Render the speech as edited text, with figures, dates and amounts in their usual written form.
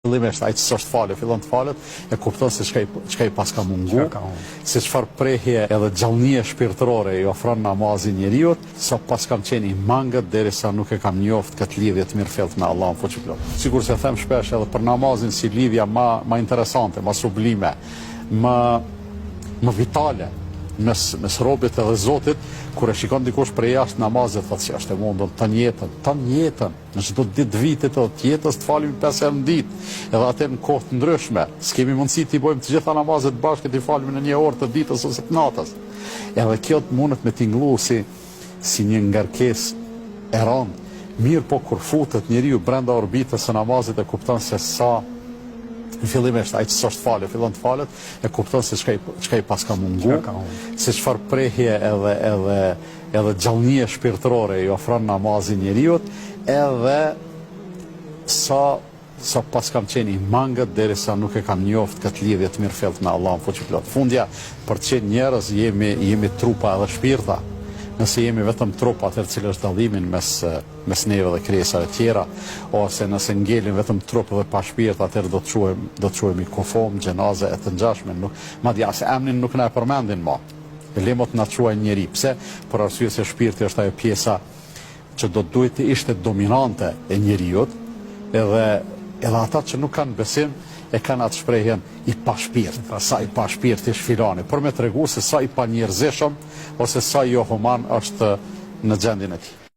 Fillimisht ai që s'është falë, fillon të falet, e kupton se çka i paska mungu, se çfarë prehje edhe gjallënie shpirtërore i ofron namazi njeriu, sa pas kam qenë i mangët derisa nuk e kam njoft këtë lidhje të mirëfillt me Allahun fuqiplot. Sigur se them shpesh edhe për namazin si lidhja më interesante, më sublime, më vitale mes robit edhe Zotit, kur e shikon dikush prej jashtë namazit, thotë se është e mundur tan jetën, në çdo ditë vitit të jetës të falim 5 herë në ditë, edhe atë në kohë të ndryshme. S'kemi mundësi të bëjmë të gjitha namazet bashkë të falim në një orë të ditës ose të natës. Edhe kjo mundet me tingëllu si një ngarkesë e rëndë. Mirë po kur futet njeriu brenda orbitës së namazit e kupton se sa fillimisht ai që s'është falë, fillon të falet, e kupton se çka i paska mungu, se çfarë prehje edhe gjallënie shpirtërore i ofron namazi njeriu, edhe sa pas kam qenë i mangët derisa nuk e kam njoft këtë lidhje të mirëfillt me Allahun fuqiplot. Fundja, për të qenë njerëz jemi trupa edhe shpirta. Nëse jemi vetëm trup, atëherë cili është dallimi mes neve dhe krijesave tjera, ose nëse ngelim vetëm trup dhe pa shpirt, atëherë do të quhemi kufom, xhenaze e të ngjashme. Madje as emrin nuk na e përmendin më. Lemot na quajnë njeri. Pse? Për arsye se shpirti është ajo pjesa që do duhet të ishte dominante e njeriu, edhe ata që nuk kanë besim e kanë atë shprehjen i pa shpirt, sa i pa shpirt ish filani, për me tregu se sa i pa njerëzishëm ose sa jo human është në gjendjen e tij.